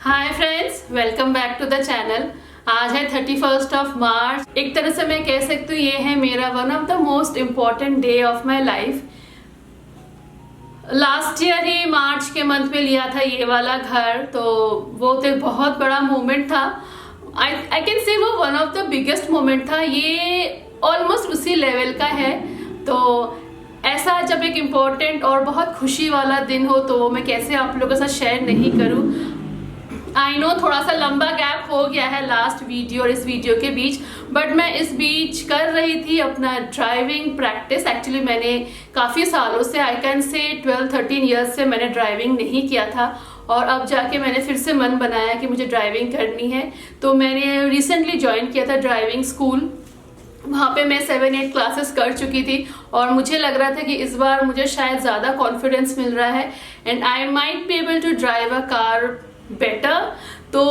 Hi friends, welcome back to the channel. आज है 31st of March. एक तरह से मैं कह सकती हूँ ये है मेरा one of the most important day of my life. Last year ही मार्च के मंथ में लिया था ये वाला घर, तो वो तो बहुत बड़ा मोमेंट था। आई कैन से वो one of the biggest moment था। ये ऑलमोस्ट उसी लेवल का है। तो ऐसा जब एक इम्पोर्टेंट और बहुत खुशी वाला दिन हो तो वो मैं कैसे आप लोगों के साथ शेयर नहीं करूं। आई नो थोड़ा सा लंबा गैप हो गया है लास्ट वीडियो और इस वीडियो के बीच, बट मैं इस बीच कर रही थी अपना ड्राइविंग प्रैक्टिस। एक्चुअली मैंने काफ़ी सालों से, आई कैन से 12-13 ईयर्स से मैंने ड्राइविंग नहीं किया था, और अब जाके मैंने फिर से मन बनाया कि मुझे ड्राइविंग करनी है। तो मैंने रिसेंटली ज्वाइन किया था ड्राइविंग स्कूल। वहाँ पे मैं 7-8 क्लासेस कर चुकी थी और मुझे लग रहा था कि इस बार मुझे शायद ज़्यादा कॉन्फिडेंस मिल रहा है and I might be able to drive a car better. तो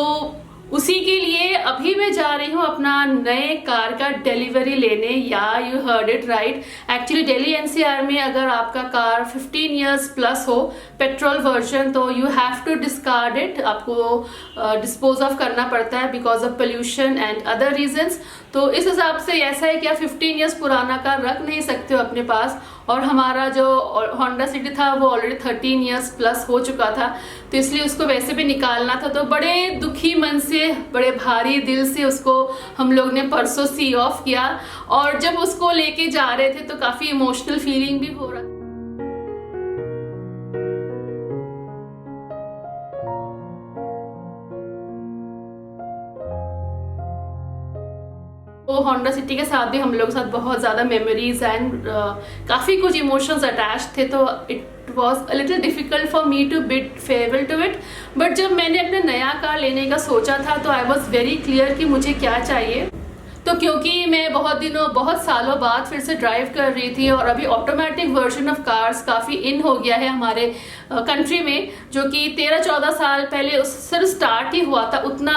उसी के लिए अभी मैं जा रही हूँ अपना नए कार का डिलीवरी लेने। या you heard it right, actually Delhi NCR में अगर आपका कार 15 इयर्स प्लस हो पेट्रोल वर्जन, तो you have to discard it. आपको डिस्पोज ऑफ करना पड़ता है because of pollution and other reasons. तो इस हिसाब से ऐसा है कि आप 15 इयर्स पुराना कार रख नहीं सकते हो अपने पास, और हमारा जो होंडा सिटी था वो ऑलरेडी 13 इयर्स प्लस हो चुका था, तो इसलिए उसको वैसे भी निकालना था। तो बड़े दुखी मन से, बड़े भारी दिल से उसको हम लोग ने परसों सी ऑफ किया, और जब उसको लेके जा रहे थे तो काफ़ी इमोशनल फीलिंग भी हो रहा था। तो होंडा सिटी के साथ भी हम लोग के साथ बहुत ज़्यादा मेमोरीज एंड काफ़ी कुछ इमोशंस अटैच थे, तो it was a little difficult for me to bid farewell to it. But जब मैंने अपना नया कार लेने का सोचा था तो आई वॉज वेरी क्लियर कि मुझे क्या चाहिए। तो क्योंकि मैं बहुत सालों बाद फिर से ड्राइव कर रही थी, और अभी ऑटोमेटिक वर्जन ऑफ कार्स काफ़ी इन हो गया है हमारे कंट्री में, जो कि 13-14 साल पहले उस सिर्फ स्टार्ट ही हुआ था, उतना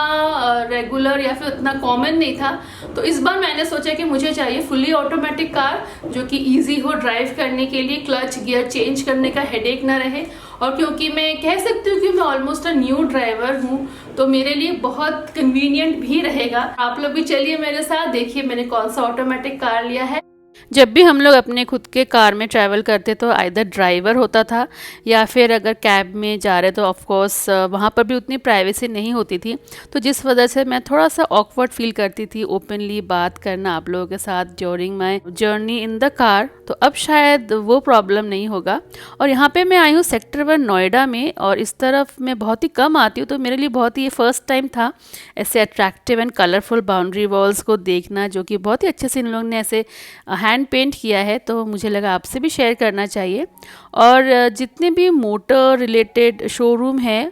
रेगुलर या फिर उतना कॉमन नहीं था। तो इस बार मैंने सोचा कि मुझे चाहिए फुल्ली ऑटोमेटिक कार जो कि ईजी हो ड्राइव करने के लिए, क्लच गियर चेंज करने का हेडेक ना रहे। और क्योंकि मैं कह सकती हूँ कि मैं ऑलमोस्ट अ न्यू ड्राइवर हूँ, तो मेरे लिए बहुत कन्वीनियंट भी रहेगा। आप लोग भी चलिए मेरे साथ, देखिए मैंने कौन सा ऑटोमेटिक कार लिया है। जब भी हम लोग अपने खुद के कार में ट्रैवल करते तो आइदर ड्राइवर होता था, या फिर अगर कैब में जा रहे तो ऑफ कोर्स वहाँ पर भी उतनी प्राइवेसी नहीं होती थी, तो जिस वजह से मैं थोड़ा सा ऑकवर्ड फील करती थी ओपनली बात करना आप लोगों के साथ during my journey in the car. तो अब शायद वो प्रॉब्लम नहीं होगा। और यहाँ पे मैं आई हूँ सेक्टर 1 नोएडा में, और इस तरफ मैं बहुत ही कम आती हूँ, तो मेरे लिए बहुत ही ये फर्स्ट टाइम था ऐसे attractive and colourful boundary walls को देखना, जो कि बहुत ही अच्छे से इन लोगों ने ऐसे हैंड पेंट किया है। तो मुझे लगा आपसे भी शेयर करना चाहिए। और जितने भी मोटर रिलेटेड शोरूम हैं,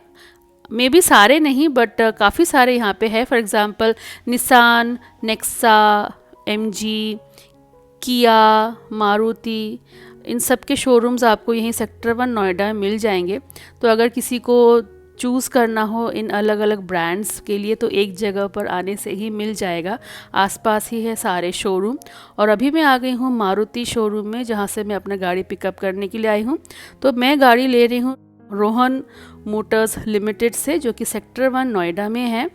मे बी सारे नहीं बट काफ़ी सारे यहाँ पे है। For example Nissan, Nexa, MG, किया, मारुति, इन सब के शोरूम्स आपको यहीं सेक्टर 1 नोएडा में मिल जाएंगे। तो अगर किसी को चूज़ करना हो इन अलग अलग ब्रांड्स के लिए तो एक जगह पर आने से ही मिल जाएगा, आसपास ही है सारे शोरूम। और अभी मैं आ गई हूँ मारुति शोरूम में, जहाँ से मैं अपना गाड़ी पिकअप करने के लिए आई हूँ। तो मैं गाड़ी ले रही हूँ रोहन मोटर्स लिमिटेड से, जो कि सेक्टर 1 नोएडा में है।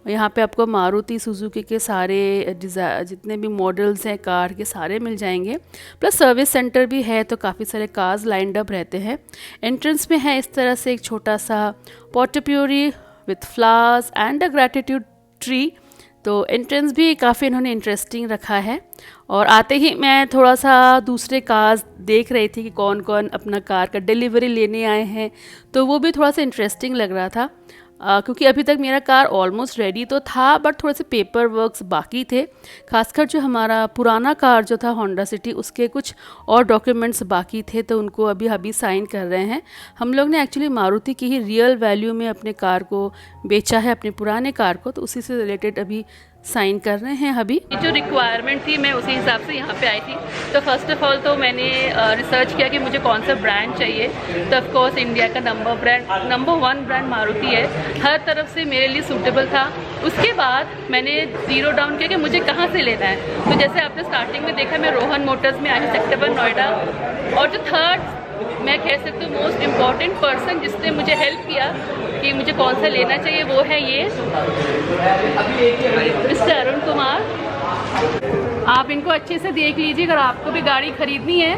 यहाँ पे आपको मारुति सुजुकी के सारे जितने भी मॉडल्स हैं कार के सारे मिल जाएंगे, प्लस सर्विस सेंटर भी है, तो काफ़ी सारे कार्स लाइंड अप रहते हैं। एंट्रेंस में है इस तरह से एक छोटा सा potpourri with flowers and a gratitude tree. तो एंट्रेंस भी काफ़ी इन्होंने इंटरेस्टिंग रखा है। और आते ही मैं थोड़ा सा दूसरे कार्स देख रही थी कि कौन कौन अपना कार का डिलीवरी लेने आए हैं, तो वो भी थोड़ा सा इंटरेस्टिंग लग रहा था। क्योंकि अभी तक मेरा कार ऑलमोस्ट रेडी तो था, बट थोड़े से पेपर वर्क्स बाकी थे। खासकर जो हमारा पुराना कार जो था होंडा सिटी, उसके कुछ और डॉक्यूमेंट्स बाकी थे, तो उनको अभी साइन कर रहे हैं। हम लोग ने एक्चुअली मारुति की ही रियल वैल्यू में अपने कार को बेचा है, अपने पुराने कार को, तो उसी से रिलेटेड अभी साइन कर रहे हैं। अभी जो रिक्वायरमेंट थी मैं उसी हिसाब से यहाँ पे आई थी। तो फर्स्ट ऑफ ऑल तो मैंने रिसर्च किया कि मुझे कौन सा ब्रांड चाहिए। तो ऑफ कोर्स इंडिया का नंबर 1 ब्रांड मारुति है, हर तरफ से मेरे लिए सूटेबल था। उसके बाद मैंने जीरो डाउन किया कि मुझे कहाँ से लेना है। तो जैसे आपने स्टार्टिंग में देखा, मैं रोहन मोटर्स में आई, सेक्टर 1 नोएडा। और जो थर्ड मैं कह सकती हूँ मोस्ट इम्पॉर्टेंट पर्सन जिसने मुझे हेल्प किया कि मुझे कौन सा लेना चाहिए, वो है ये मिस्टर अरुण कुमार। आप इनको अच्छे से देख लीजिए, अगर आपको भी गाड़ी खरीदनी है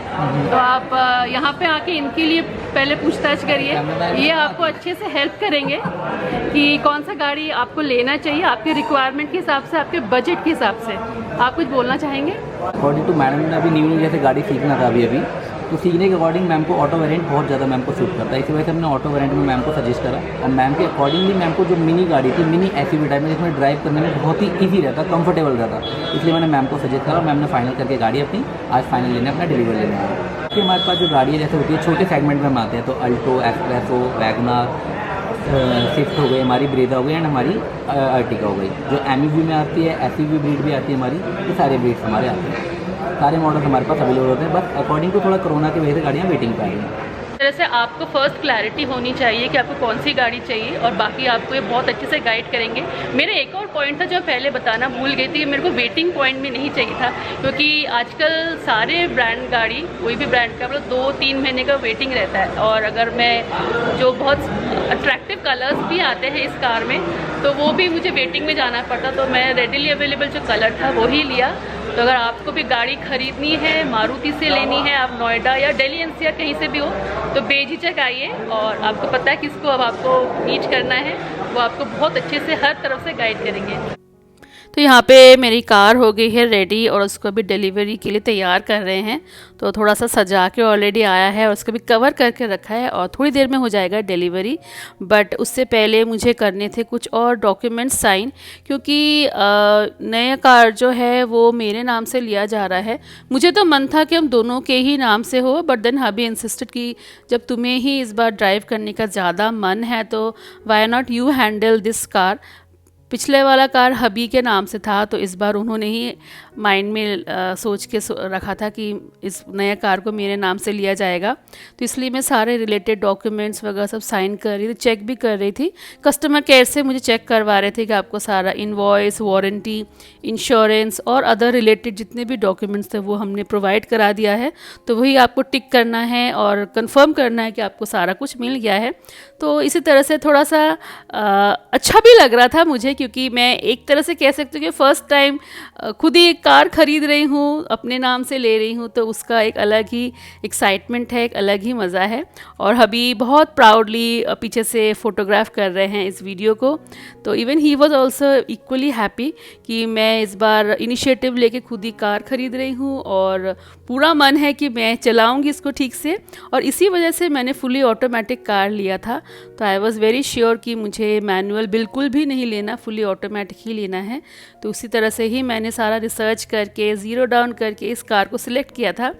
तो आप यहाँ पे आके इनके लिए पहले पूछताछ करिए। ये आपको अच्छे से हेल्प करेंगे कि कौन सा गाड़ी आपको लेना चाहिए, आपके रिक्वायरमेंट के हिसाब से, आपके बजट के हिसाब से। आप कुछ बोलना चाहेंगे? अकॉर्डिंग टू मैडम ने अभी न्यू जैसे गाड़ी सीखना था अभी तो सीखने के अकॉर्डिंग मैम को ऑटो वेरिएंट बहुत ज़्यादा मैम को सूट करता है। इसी वजह से हमने ऑटो वेरिएंट में मैम को सजेस्ट करा और मैम के अकॉर्डिंगली मैम को जो मिनी गाड़ी थी, मिनी एसयूवी टाइप में, जिसमें ड्राइव करने में बहुत ही ईजी रहता, कंफर्टेबल रहता, इसलिए मैंने मैम को सजेस्ट करा और मैम ने फाइनल करके गाड़ी अपनी आज फाइनल लेने अपना डिलीवर लेने आया। फिर हमारे पास जो गाड़ी है जैसे होती है छोटे सेगमेंट में हम आते हैं, तो अल्टो, एक्सप्रेसो, वैगनार, स्विफ्ट हो गई, हमारी ब्रेजा हो गई एंड हमारी अर्टिगा हो गई। जो एमयूवी में आती है, एसयूवी ब्रीड भी आती है हमारी, ये सारे ब्रीड्स हमारे आते हैं, सारे मॉडल्स हमारे पास अवेलेबल होते हैं। बस अकॉर्डिंग टू थोड़ा कोरोना की वजह से गाड़ियाँ वेटिंग पे आ रही हैं। तरह से आपको फर्स्ट क्लैरिटी होनी चाहिए कि आपको कौन सी गाड़ी चाहिए और बाकी आपको ये बहुत अच्छे से गाइड करेंगे। मेरा एक और पॉइंट था जो पहले बताना भूल गई थी, मेरे को वेटिंग पॉइंट में नहीं चाहिए था, क्योंकि आजकल सारे ब्रांड गाड़ी, कोई भी ब्रांड का मतलब 2-3 महीने का वेटिंग रहता है। और अगर मैं जो बहुत अट्रैक्टिव कलर्स भी आते हैं इस कार में, तो वो भी मुझे वेटिंग में जाना पड़ता, तो मैं रेडिली अवेलेबल जो कलर था वही लिया। तो अगर आपको भी गाड़ी खरीदनी है, मारुति से लेनी है, आप नोएडा या दिल्ली एनसीआर कहीं से भी हो, तो बेझिझक आइए और आपको पता है किसको अब आपको रीच करना है, वो आपको बहुत अच्छे से हर तरफ से गाइड करेंगे। तो यहाँ पे मेरी कार हो गई है रेडी और उसको अभी डिलीवरी के लिए तैयार कर रहे हैं। तो थोड़ा सा सजा के ऑलरेडी आया है और उसको भी कवर करके रखा है और थोड़ी देर में हो जाएगा डिलीवरी। बट उससे पहले मुझे करने थे कुछ और डॉक्यूमेंट्स साइन, क्योंकि नया कार जो है वो मेरे नाम से लिया जा रहा है। मुझे तो मन था कि हम दोनों के ही नाम से हो, बट देन हबी इंसिस्टेड कि जब तुम्हें ही इस बार ड्राइव करने का ज़्यादा मन है तो why not you handle this car. पिछले वाला कार हबी के नाम से था, तो इस बार उन्होंने ही माइंड में सोच के रखा था कि इस नया कार को मेरे नाम से लिया जाएगा। तो इसलिए मैं सारे रिलेटेड डॉक्यूमेंट्स वगैरह सब साइन कर रही थी, चेक भी कर रही थी। कस्टमर केयर से मुझे चेक करवा रहे थे कि आपको सारा इनवॉइस, वारंटी, इंश्योरेंस और अदर रिलेटेड जितने भी डॉक्यूमेंट्स थे वो हमने प्रोवाइड करा दिया है। तो वही आपको टिक करना है और कंफर्म करना है कि आपको सारा कुछ मिल गया है। तो इसी तरह से थोड़ा सा अच्छा भी लग रहा था मुझे, क्योंकि मैं एक तरह से कह सकती हूँ कि फ़र्स्ट टाइम खुद ही एक कार ख़रीद रही हूँ, अपने नाम से ले रही हूँ, तो उसका एक अलग ही एक्साइटमेंट है, एक अलग ही मज़ा है। और हबी बहुत प्राउडली पीछे से फ़ोटोग्राफ कर रहे हैं इस वीडियो को। तो even he was also equally happy कि मैं इस बार इनिशिएटिव लेके खुद ही कार ख़रीद रही हूँ और पूरा मन है कि मैं चलाऊँगी इसको ठीक से। और इसी वजह से मैंने फुली ऑटोमेटिक कार लिया था। तो आई वॉज़ वेरी श्योर कि मुझे मैनुअल बिल्कुल भी नहीं लेना, फुली ऑटोमेटिक ही लेना है। तो उसी तरह से ही मैंने सारा रिसर्च करके ज़ीरो डाउन करके इस कार को सिलेक्ट किया था।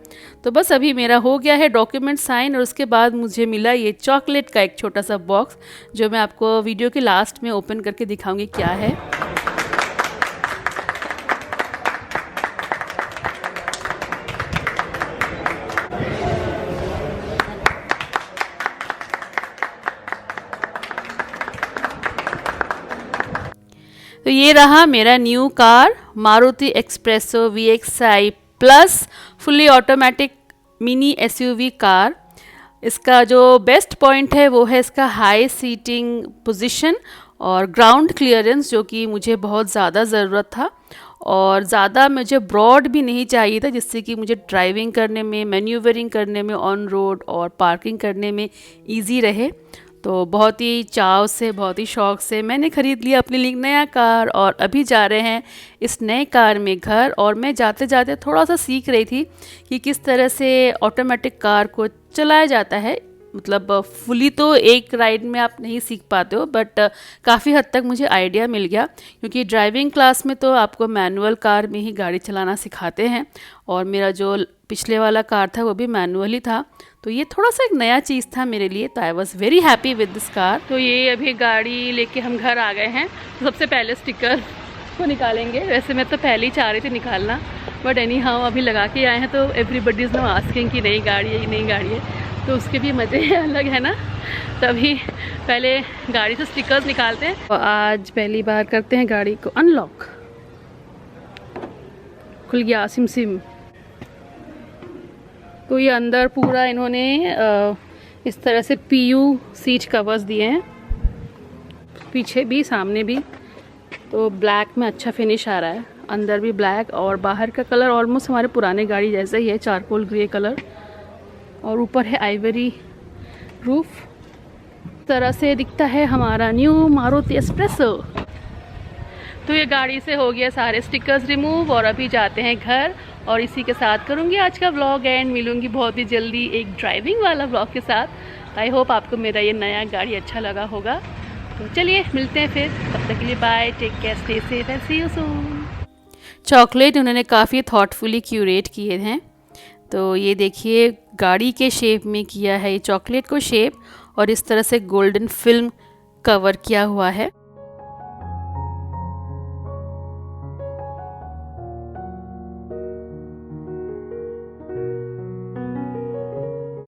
तो बस अभी मेरा हो गया है डॉक्यूमेंट साइन और उसके बाद मुझे मिला ये चॉकलेट का एक छोटा सा बॉक्स, जो मैं आपको वीडियो के लास्ट में ओपन करके दिखाऊंगी क्या है। तो ये रहा मेरा new car Maruti espresso VXI plus fully automatic mini SUV car. इसका जो बेस्ट पॉइंट है वो है इसका हाई सीटिंग पोजीशन और ग्राउंड क्लियरेंस, जो कि मुझे बहुत ज़्यादा ज़रूरत था। और ज़्यादा मुझे ब्रॉड भी नहीं चाहिए था, जिससे कि मुझे ड्राइविंग करने में, मैन्यूवरिंग करने में ऑन रोड और पार्किंग करने में ईजी रहे। तो बहुत ही चाव से, बहुत ही शौक़ से मैंने ख़रीद लिया अपने लिए नया कार और अभी जा रहे हैं इस नए कार में घर। और मैं जाते जाते थोड़ा सा सीख रही थी कि किस तरह से ऑटोमेटिक कार को चलाया जाता है। मतलब फुली तो एक राइड में आप नहीं सीख पाते हो, बट काफ़ी हद तक मुझे आइडिया मिल गया, क्योंकि ड्राइविंग क्लास में तो आपको मैनुअल कार में ही गाड़ी चलाना सिखाते हैं और मेरा जो पिछले वाला कार था वो भी मैनुअल ही था। तो ये थोड़ा सा एक नया चीज़ था मेरे लिए। तो I was very happy with this car. तो ये अभी गाड़ी लेके हम घर आ गए हैं। तो सबसे पहले स्टिकर को निकालेंगे। वैसे मैं तो पहले ही चाह रही थी निकालना, बट एनी हाउ अभी लगा के आए हैं तो एवरीबडी इज़ नाउ आस्किंग कि नई गाड़ी है, नई गाड़ी है, तो उसके भी मज़े अलग है ना। तभी पहले गाड़ी से स्टिकर्स निकालते हैं। तो आज पहली बार करते हैं गाड़ी को अनलॉक। खुल गया सिम सिम। तो ये अंदर पूरा इन्होंने इस तरह से PU सीट कवर्स दिए हैं। पीछे भी सामने भी। तो ब्लैक में अच्छा फिनिश आ रहा है, अंदर भी ब्लैक और बाहर का कलर ऑलमोस्ट हमारे पुराने गाड़ी जैसा ही है, चारकोल ग्रे कलर। और ऊपर है आइवरी रूफ। तरह से दिखता है हमारा न्यू मारुति एस्प्रेसो। तो ये गाड़ी से हो गया सारे स्टिकर्स रिमूव और अभी जाते हैं घर और इसी के साथ करूँगी आज का व्लॉग एंड मिलूँगी बहुत ही जल्दी एक ड्राइविंग वाला व्लॉग के साथ। आई होप आपको मेरा ये नया गाड़ी अच्छा लगा होगा। तो चलिए मिलते हैं फिर, तब तक के लिए bye, take care, stay safe and see you soon. Chocolate उन्होंने काफ़ी थॉटफुली क्यूरेट किए हैं। तो ये देखिए गाड़ी के शेप में किया है ये चॉकलेट को शेप और इस तरह से गोल्डन फिल्म कवर किया हुआ है।